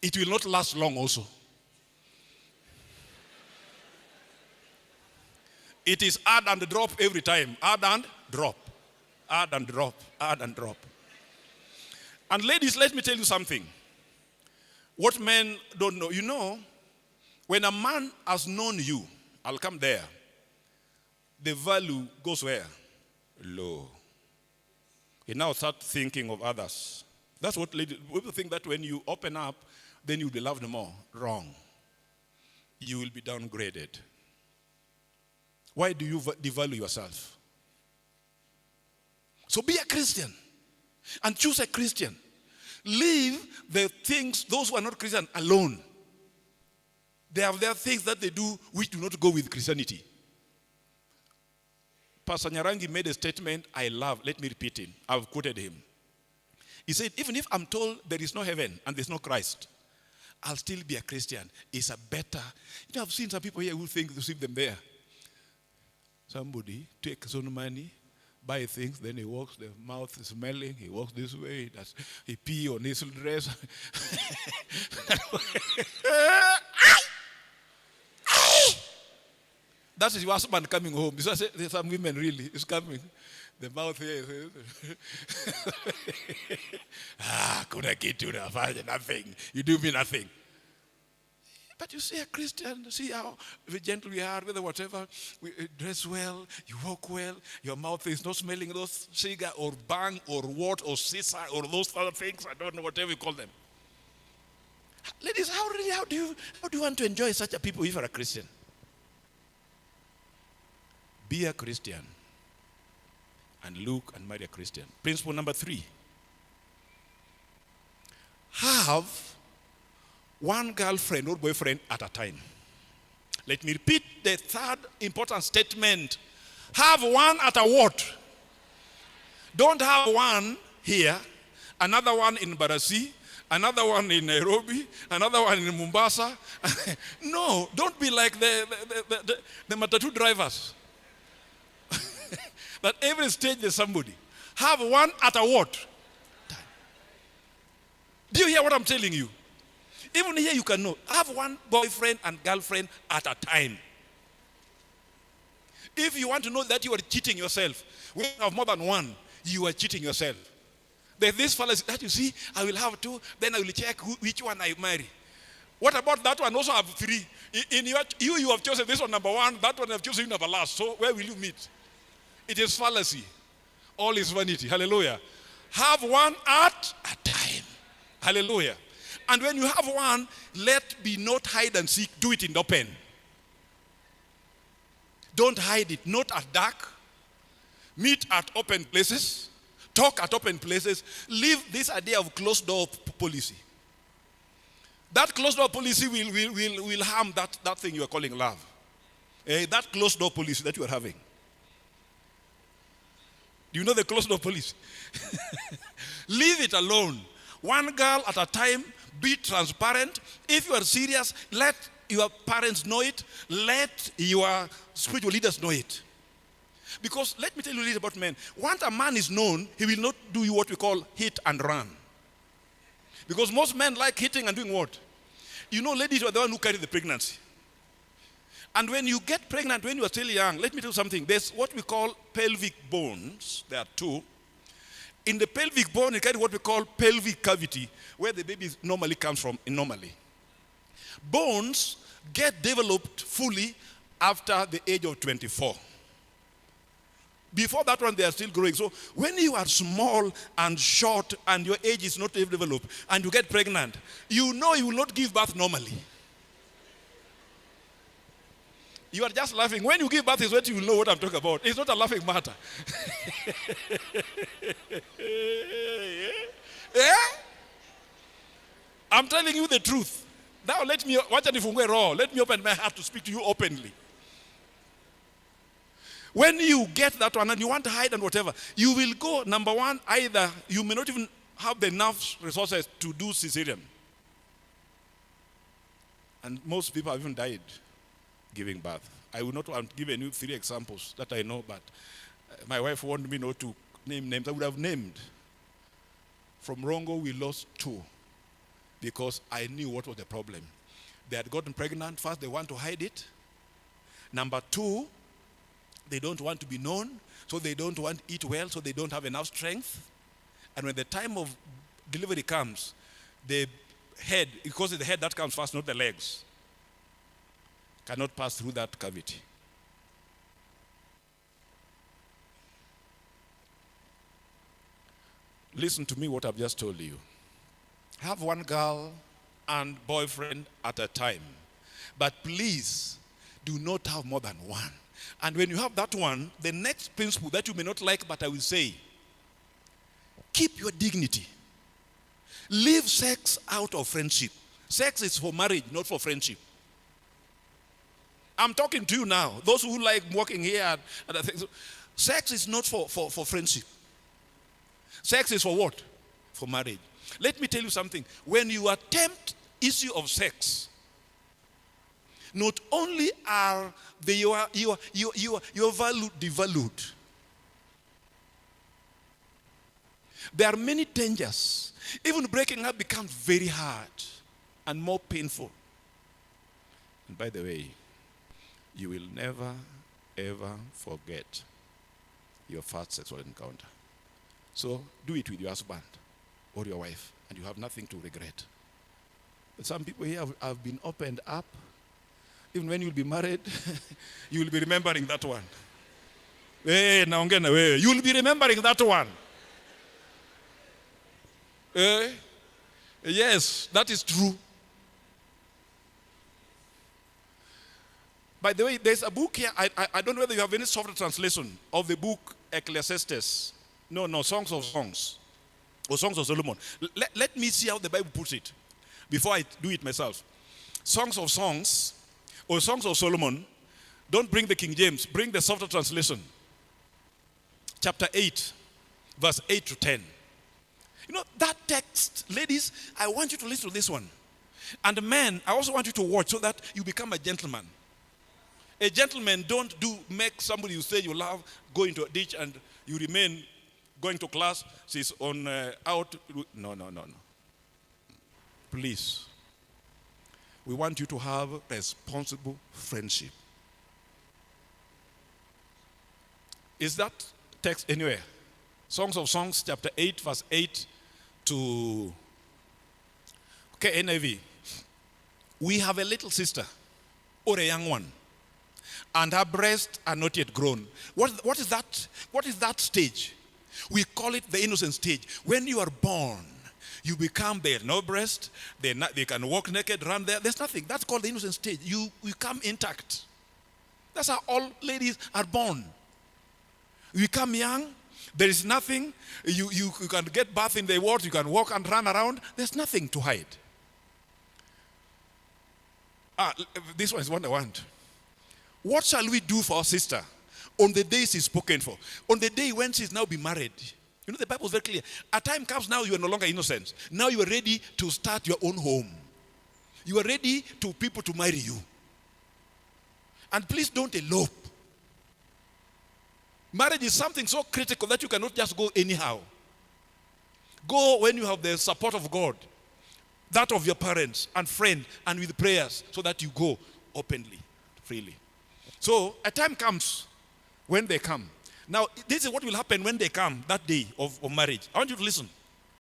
it will not last long also. It is add and drop every time. Add and drop. Add and drop. Add and drop. And ladies, let me tell you something. What men don't know. You know, when a man has known you, I'll come there, the value goes where? Low. He now starts thinking of others. That's what ladies, people think that when you open up, then you'll be loved more. Wrong. You will be downgraded. Why do you devalue yourself? So be a Christian and choose a Christian. Leave the things, those who are not Christian, alone. They have their things that they do which do not go with Christianity. Pastor Nyarangi made a statement I love. Let me repeat him. I've quoted him. He said, even if I'm told there is no heaven and there's no Christ, I'll still be a Christian. It's a better. You know, I've seen some people here who think to see them there. Somebody takes his own money, buy things, then he walks, the mouth is smelling, he walks this way, he pee on his dress. That is your husband coming home. There's some women really, is coming. The mouth here is, couldn't get you nothing. You do me nothing. But you see a Christian, see how gentle we are, whether whatever, we dress well, you walk well, your mouth is not smelling those cigar or bang or what or scissor or those other things, I don't know, whatever you call them. Ladies, how do you want to enjoy such a people if you're a Christian? Be a Christian and look and marry a Christian. Principle number 3. Have one girlfriend or boyfriend at a time. Let me repeat the third important statement. Have one at a what? Don't have one here, another one in Barasi, another one in Nairobi, another one in Mombasa. No, don't be like the matatu drivers. That every stage there's somebody. Have one at a what? Time. Do you hear what I'm telling you? Even here you can know. Have one boyfriend and girlfriend at a time. If you want to know that you are cheating yourself, when you have more than one, you are cheating yourself. There's this fallacy that you see, I will have 2, then I will check which one I marry. What about that one also have 3? In you have chosen this one number 1, that one you have chosen number last. So where will you meet? It is fallacy. All is vanity. Hallelujah. Have one at a time. Hallelujah. And when you have one, let be not hide and seek. Do it in the open. Don't hide it. Not at dark. Meet at open places. Talk at open places. Leave this idea of closed door policy. That closed door policy will harm that thing you are calling love. That closed door policy that you are having. Do you know the closed door policy? Leave it alone. One girl at a time. Be transparent. If you are serious, let your parents know it. Let your spiritual leaders know it. Because let me tell you a little about men. Once a man is known, he will not do what we call hit and run. Because most men like hitting and doing what? You know, ladies are the one who carry the pregnancy. And when you get pregnant when you are still young, let me tell you something. There's what we call pelvic bones. There are 2. In the pelvic bone, you carry what we call pelvic cavity, where the baby normally comes from, normally. Bones get developed fully after the age of 24. Before that one, they are still growing. So when you are small and short and your age is not developed and you get pregnant, you know you will not give birth normally. You are just laughing. When you give birth is when you will know what I'm talking about. It's not a laughing matter. Yeah? I'm telling you the truth. Now let me open my heart to speak to you openly. When you get that one and you want to hide and whatever, you will go, number 1, either you may not even have the enough resources to do cesarean. And most people have even died giving birth. I will not want to give any 3 examples that I know, but my wife wanted me not to name names. I would have named. From Rongo, we lost 2. because I knew what was the problem. They had gotten pregnant. First, they want to hide it. Number two, they don't want to be known, so they don't want to eat well, so they don't have enough strength. And when the time of delivery comes, the head, because it's the head that comes first, not the legs, cannot pass through that cavity. Listen to me what I've just told you. Have one girl and boyfriend at a time. But please, do not have more than one. And when you have that one, the next principle that you may not like, but I will say, keep your dignity. Leave sex out of friendship. Sex is for marriage, not for friendship. I'm talking to you now. Those who like walking here and other things. Sex is not for friendship. Sex is for what? For marriage. Let me tell you something. When you attempt issue of sex, not only are your value devalued, there are many dangers. Even breaking up becomes very hard and more painful. And by the way, you will never, ever forget your first sexual encounter. So do it with your husband or your wife, and you have nothing to regret. But some people here have been opened up. Even when you'll be married, you will be remembering that one. Hey, you will be remembering that one. Yes, that is true. By the way, there's a book here. I don't know whether you have any soft translation of the book Ecclesiastes. No, Songs of Songs. Or Songs of Solomon. Let me see how the Bible puts it before I do it myself. Songs of Songs or Songs of Solomon. Don't bring the King James. Bring the softer translation. Chapter 8, verse 8 to 10. You know, that text, ladies, I want you to listen to this one. And men, I also want you to watch so that you become a gentleman. A gentleman don't make somebody you say you love go into a ditch and you remain going to class. She's on out. No. Please. We want you to have responsible friendship. Is that text anywhere? Songs of Songs, chapter 8, verse 8 to... Okay, NIV. We have a little sister, or a young one, and her breasts are not yet grown. What is that? What is that stage? We call it the innocent stage. When you are born, you become there, no breast, they can walk naked, run there. There's nothing. That's called the innocent stage. You come intact. That's how all ladies are born. You become young. There is nothing. You can get bath in the water. You can walk and run around. There's nothing to hide. This one is what I want. What shall we do for our sister on the day she's spoken for? On the day when she's now be married. You know, the Bible is very clear. A time comes now you are no longer innocent. Now you are ready to start your own home. You are ready to people to marry you. And please don't elope. Marriage is something so critical that you cannot just go anyhow. Go when you have the support of God, that of your parents and friends, and with prayers, so that you go openly, freely. So a time comes when they come. Now, this is what will happen when they come that day of marriage. I want you to listen.